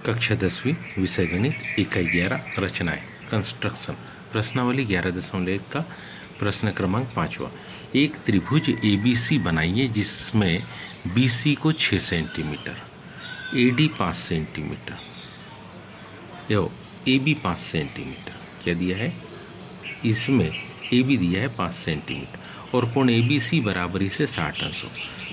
कक्षा 10वीं विषय गणित इकाई 11 रचनाएं कंस्ट्रक्शन प्रश्नावली 11.1 का प्रश्न क्रमांक 5वां। एक त्रिभुज ABC बनाइए जिसमें BC को 6 centimetre, AD 5 centimetre, AB 5 centimetre क्या दिया है, इसमें AB दिया है 5 सेंटीमीटर और कोण ABC बराबरी से 60 अंश हो।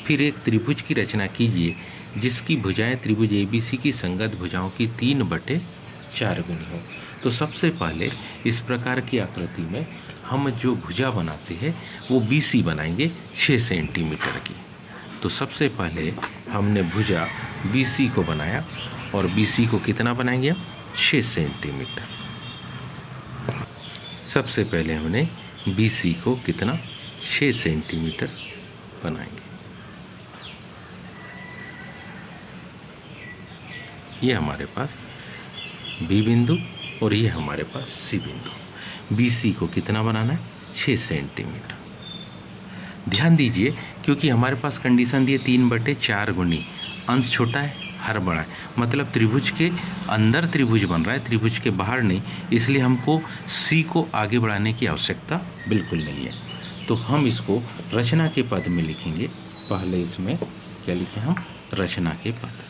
फिर एक त्रिभुज की रचना कीजिए जिसकी भुजाएं त्रिभुज ABC की संगत भुजाओं की 3/4 गुनी हो। तो सबसे पहले इस प्रकार की आकृति में हम जो भुजा बनाते हैं वो BC बनाएंगे 6 सेंटीमीटर की। तो सबसे पहले हमने भुजा BC को बनाया और BC को कितना बनाएंगे, 6 सेंटीमीटर। सबसे पहले हमने BC को कितना, 6 सेंटीमीटर बनाएंगे। ये हमारे पास B बिंदु और ये हमारे पास C बिंदु। BC को कितना बनाना है, 6 सेंटीमीटर। ध्यान दीजिए क्योंकि हमारे पास कंडीशन दी है 3/4 गुनी, अंश छोटा है हर बड़ा है, मतलब त्रिभुज के अंदर त्रिभुज बन रहा है, त्रिभुज के बाहर नहीं, इसलिए हमको C को आगे बढ़ाने की आवश्यकता बिल्कुल नहीं है। तो हम इसको रचना के पद में लिखेंगे। पहले इसमें क्या लिखें हम, रचना के पद।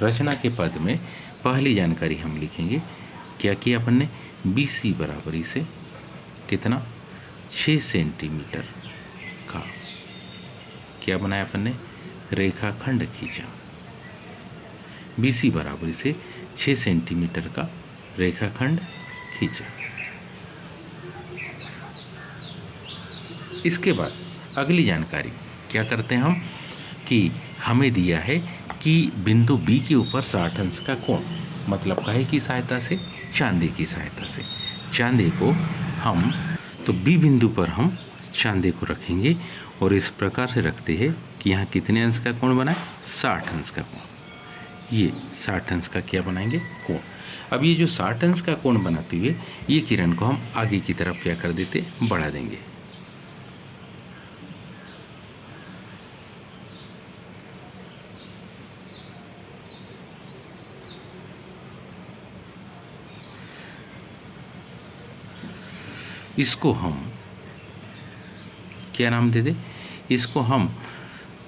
रचना के पद में पहली जानकारी हम लिखेंगे, क्या किया अपन ने, BC बराबरी से कितना, 6 सेंटीमीटर का क्या बनाया अपन ने, रेखाखंड खींचा। BC बराबरी से 6 सेंटीमीटर का रेखाखंड खींचा। इसके बाद अगली जानकारी क्या करते हैं हम, कि हमें दिया है कि बिंदु B के ऊपर 60 अंश का कोण, मतलब काहे की सहायता से, चांदी की सहायता से। चांदी को हम, तो B बिंदु पर हम चांदी को रखेंगे और इस प्रकार से रखते हैं कि यहाँ कितने अंश का कोण बना है, 60 अंश का कोण। ये 60 अंश का क्या बनाएंगे, कोण। अब ये जो 60 अंश का कोण बनाते हुए ये किरण को हम आगे की तरफ क्या कर देते, बढ़ा देंगे। इसको हम क्या नाम दे दे, इसको हम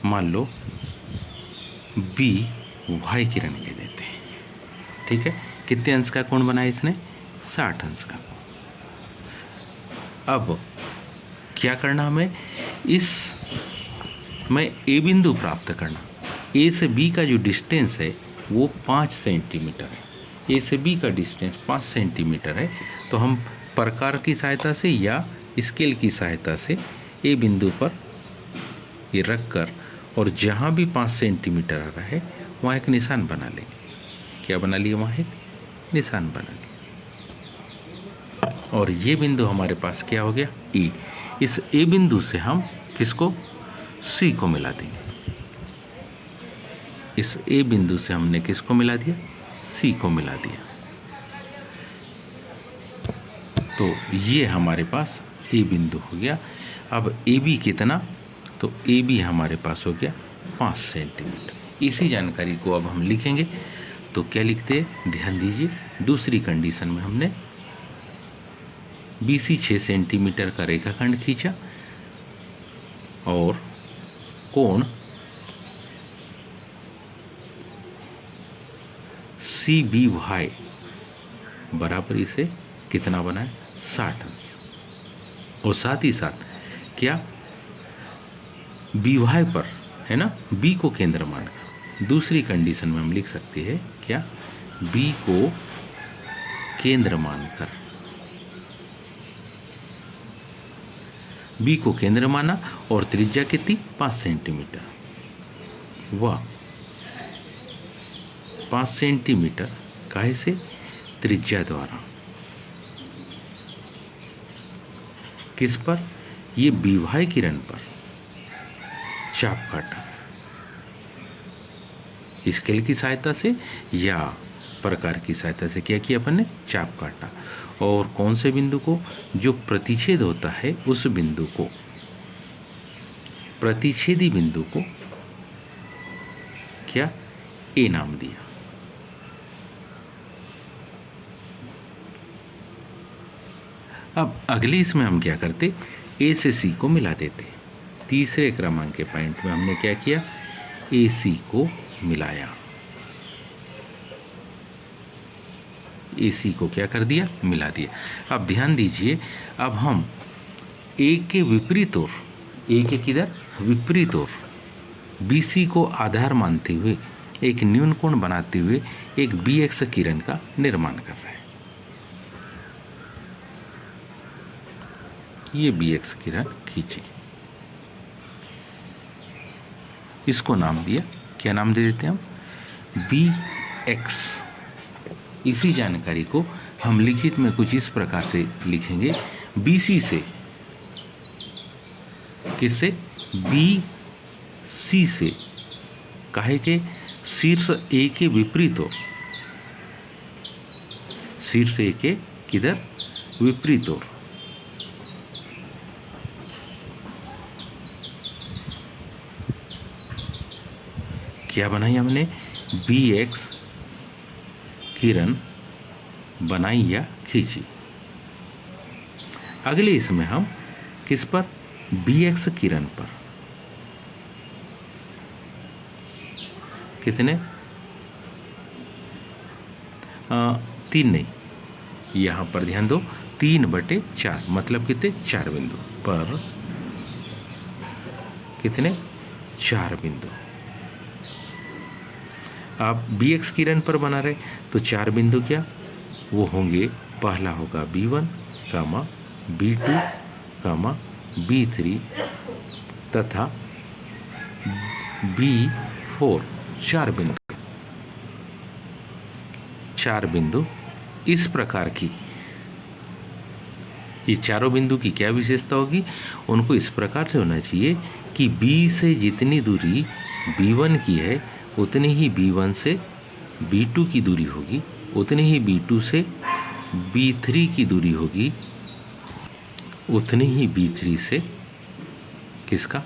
मान लो BY किरण के देते हैं। ठीक है, कितने अंश का कोण बनाया इसने, 60 अंश का। अब क्या करना हमें, इस में A बिंदु प्राप्त करना। A से B का जो डिस्टेंस है वो 5 सेंटीमीटर है। A से B का डिस्टेंस 5 सेंटीमीटर है। तो हम प्रकार की सहायता से या स्केल की सहायता से A बिंदु पर ये रख कर और जहाँ भी 5 सेंटीमीटर आ रहा है वहाँ एक निशान बना लेंगे। क्या बना लिए, वहाँ एक निशान बना लिया। और ये बिंदु हमारे पास क्या हो गया, E। इस A बिंदु से हम किसको, C को मिला देंगे। इस A बिंदु से हमने किसको मिला दिया, C को मिला दिया। तो ये हमारे पास A बिंदु हो गया। अब AB कितना, तो AB हमारे पास हो गया 5 सेंटीमीटर। इसी जानकारी को अब हम लिखेंगे। तो क्या लिखते हैं, ध्यान दीजिए, दूसरी कंडीशन में हमने BC 6 सेंटीमीटर का रेखाखंड खींचा और कोण CBY बराबरी से कितना बना है, 60 अंश। और साथ ही साथ क्या, BY पर है ना, B को केंद्र मानकर दूसरी कंडीशन में हम लिख सकते हैं क्या, B को केंद्र मानकर, B को केंद्र माना और त्रिज्या कितनी, 5 सेंटीमीटर। वह 5 सेंटीमीटर काहे से, त्रिज्या द्वारा। किस पर, ये BY किरण पर चाप काटा, स्केल की सहायता से या प्रकार की सहायता से क्या किया अपन ने, चाप काटा। और कौन से बिंदु को, जो प्रतिच्छेद होता है उस बिंदु को प्रतिच्छेदी बिंदु को क्या ए नाम दिया। अब अगले इसमें हम क्या करते, ए से सी को मिला देते। तीसरे क्रमांक के पॉइंट में हमने क्या किया, ए सी को मिलाया। ए सी को क्या कर दिया, मिला दिया। अब ध्यान दीजिए, अब हम ए के विपरीत ओर, ए के किधर, विपरीत ओर बी सी को आधार मानते हुए एक न्यून कोण बनाते हुए एक बी एक्स किरण का निर्माण कर रहे हैं। ये बी एक्स किरण खींची, इसको नाम दिया, क्या नाम दे देते हैं हम, बी एक्स। इसी जानकारी को हम लिखित में कुछ इस प्रकार से लिखेंगे, बी सी से, किससे, बी सी से, काहे के शीर्ष ए के विपरीत हो, शीर्ष ए के किधर, विपरीत हो। क्या बनाई हमने, बी एक्स किरण बनाई या खींची। अगले इसमें हम किस पर, बी एक्स किरण पर कितने, 3 नहीं, यहां पर ध्यान दो, 3/4 मतलब कितने, 4 बिंदु पर, कितने, 4 बिंदु। आप बी एक्स किरण पर बना रहे तो 4 बिंदु क्या वो होंगे, पहला होगा B1, B2, B3 तथा B4, 4 बिंदु। 4 बिंदु इस प्रकार की, ये चारों बिंदु की क्या विशेषता होगी, उनको इस प्रकार से होना चाहिए कि B से जितनी दूरी B1 की है उतनी ही B1 से B2 की दूरी होगी, उतनी ही B2 से B3 की दूरी होगी, उतनी ही B3 से किसका,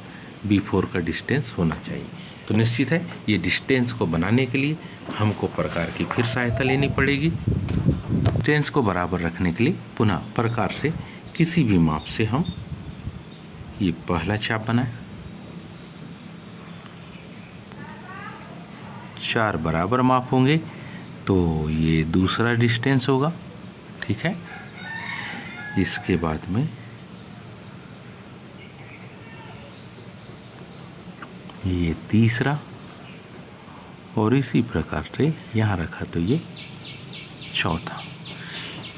B4 का डिस्टेंस होना चाहिए। तो निश्चित है ये डिस्टेंस को बनाने के लिए हमको प्रकार की फिर सहायता लेनी पड़ेगी। डिस्टेंस को बराबर रखने के लिए पुनः प्रकार से किसी भी माप से हम ये पहला चाप बनाए, 4 बराबर माप होंगे तो ये दूसरा डिस्टेंस होगा, ठीक है। इसके बाद में ये तीसरा, और इसी प्रकार से यहाँ रखा तो ये चौथा।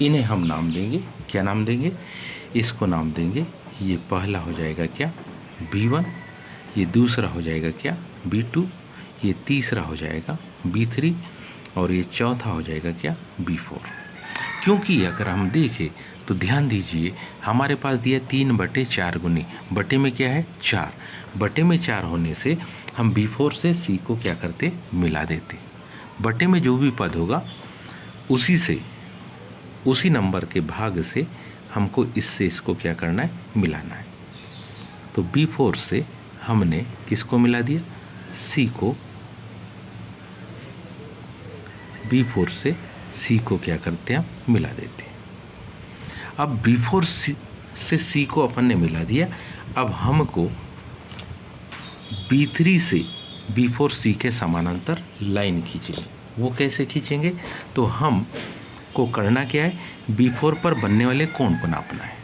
इन्हें हम नाम देंगे, क्या नाम देंगे, इसको नाम देंगे, ये पहला हो जाएगा क्या, B1, ये दूसरा हो जाएगा क्या, B2, ये तीसरा हो जाएगा B3 और ये चौथा हो जाएगा क्या, B4। क्योंकि अगर हम देखें तो ध्यान दीजिए, हमारे पास दिया 3/4 गुनी, बटे में क्या है, 4, बटे में 4 होने से हम B4 से C को क्या करते, मिला देते। बटे में जो भी पद होगा उसी से, उसी नंबर के भाग से हमको इससे इसको क्या करना है, मिलाना है। तो B4 से हमने किसको मिला दिया, C को, B4 से C को क्या करते हैं, मिला देते हैं। अब B4 से C को अपन ने मिला दिया, अब हमको B3 से B4 C के समानांतर लाइन खींचेंगे। वो कैसे खींचेंगे, तो हम को करना क्या है, B4 पर बनने वाले कोण को नापना है।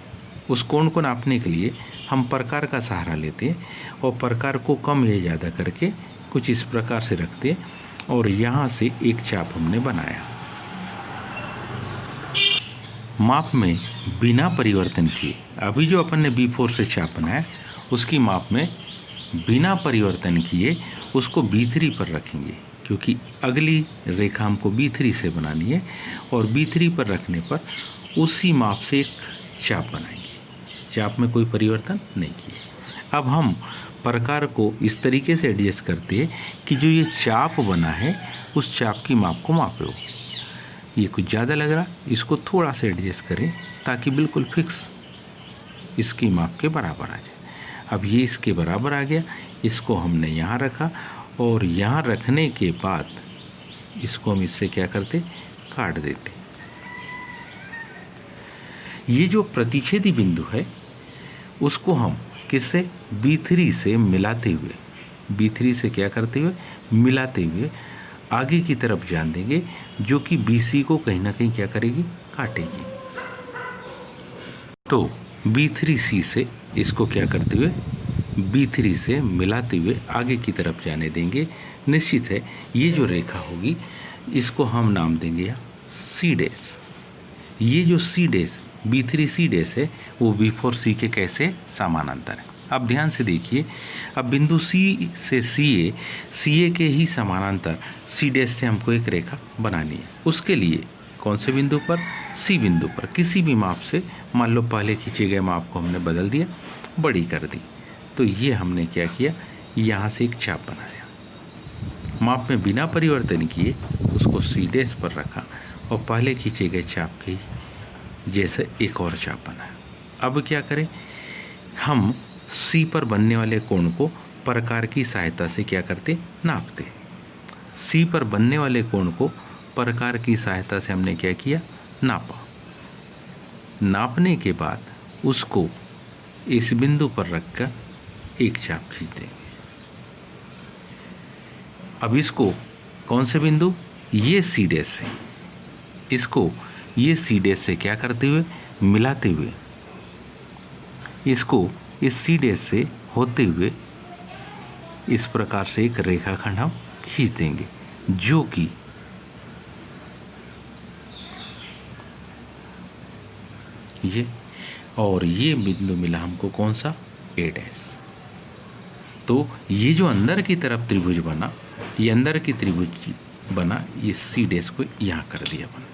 उस कोण को नापने के लिए हम प्रकार का सहारा लेते हैं और प्रकार को कम या ज़्यादा करके कुछ इस प्रकार से रखते हैं और यहाँ से एक चाप हमने बनाया। माप में बिना परिवर्तन किए, अभी जो अपन ने B4 से चाप बनाया उसकी माप में बिना परिवर्तन किए उसको B3 पर रखेंगे, क्योंकि अगली रेखा हमको B3 से बनानी है और B3 पर रखने पर उसी माप से एक चाप बनाएंगे। चाप में कोई परिवर्तन नहीं किए। अब हम प्रकार को इस तरीके से एडजस्ट करते हैं कि जो ये चाप बना है उस चाप की माप को माप लो। ये कुछ ज़्यादा लग रहा, इसको थोड़ा सा एडजस्ट करें ताकि बिल्कुल फिक्स इसकी माप के बराबर आ जाए। अब ये इसके बराबर आ गया, इसको हमने यहाँ रखा और यहाँ रखने के बाद इसको हम इससे क्या करते, काट देते। ये जो प्रतिच्छेदी बिंदु है उसको हम किससे, B3 से मिलाते हुए, B3 से क्या करते हुए, मिलाते हुए आगे की तरफ जान देंगे, जो कि BC को कहीं ना कहीं क्या करेगी, काटेगी। तो B3C से इसको क्या करते हुए, B3 से मिलाते हुए आगे की तरफ जाने देंगे। निश्चित है ये जो रेखा होगी इसको हम नाम देंगे या C डैश। ये जो C डैश B3C डैश है वो B4C के कैसे समानांतर है। अब ध्यान से देखिए, अब बिंदु C से CA के ही समानांतर C डैश से हमको एक रेखा बनानी है। उसके लिए कौन से बिंदु पर, C बिंदु पर किसी भी माप से, मान लो पहले खींचे गए माप को हमने बदल दिया, बड़ी कर दी, तो ये हमने क्या किया, यहाँ से एक चाप बनाया, माप में बिना परिवर्तन किए उसको C डैश पर रखा और पहले खींचे गए चाप के जैसे एक और चाप बनाया। अब क्या करें, हम C पर बनने वाले कोण को प्रकार की सहायता से क्या करते, नापते। C पर बनने वाले कोण को प्रकार की सहायता से हमने क्या किया, नापा। नापने के बाद उसको इस बिंदु पर रखकर एक चाप खींच देंगे। अब इसको कौन से बिंदु, ये C डैश से, इसको ये C डैश से क्या करते हुए, मिलाते हुए इसको इस C डैश से होते हुए इस प्रकार से एक रेखाखंड हम खींच देंगे, जो कि ये, और ये बिंदु मिला हमको कौन सा, A डैश। तो ये जो अंदर की तरफ त्रिभुज बना, ये अंदर की त्रिभुज बना, ये C डैश को यहाँ कर दिया बना।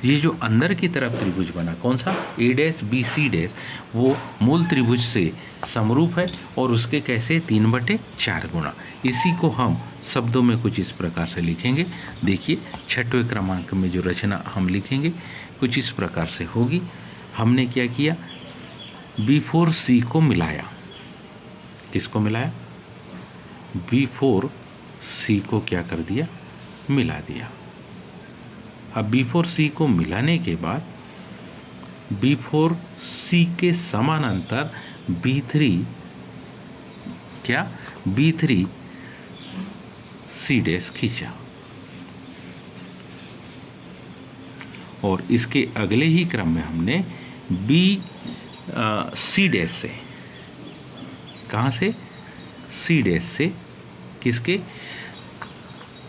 ये जो अंदर की तरफ त्रिभुज बना कौन सा, A डैश BC डैश, वो मूल त्रिभुज से समरूप है और उसके कैसे 3/4 गुणा। इसी को हम शब्दों में कुछ इस प्रकार से लिखेंगे। देखिए 6वें क्रमांक में जो रचना हम लिखेंगे कुछ इस प्रकार से होगी। हमने क्या किया, B4C को मिलाया, किसको मिलाया, B4C को क्या कर दिया, मिला दिया। अब B4C को मिलाने के बाद B4C के समानांतर B3 क्या, B3C डैश खींचा और इसके अगले ही क्रम में हमने C डैश से, कहाँ से, C डैश से किसके,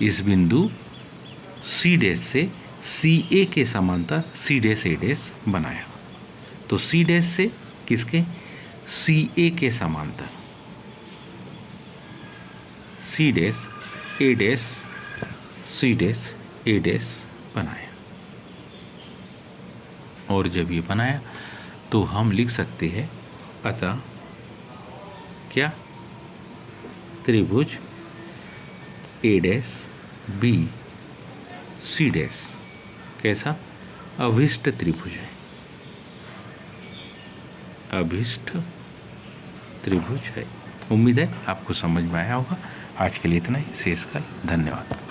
इस बिंदु C डैश से CA के समांतर C डैश A डैश बनाया। तो C डैश से किसके, CA के समांतर C dash A dash C dash A dash बनाया। और जब ये बनाया तो हम लिख सकते हैं, अतः क्या, त्रिभुज A dash B C dash कैसा, अभिष्ट त्रिभुज है, अभिष्ट त्रिभुज है। उम्मीद है आपको समझ में आया होगा। आज के लिए इतना ही, शेष कल, धन्यवाद।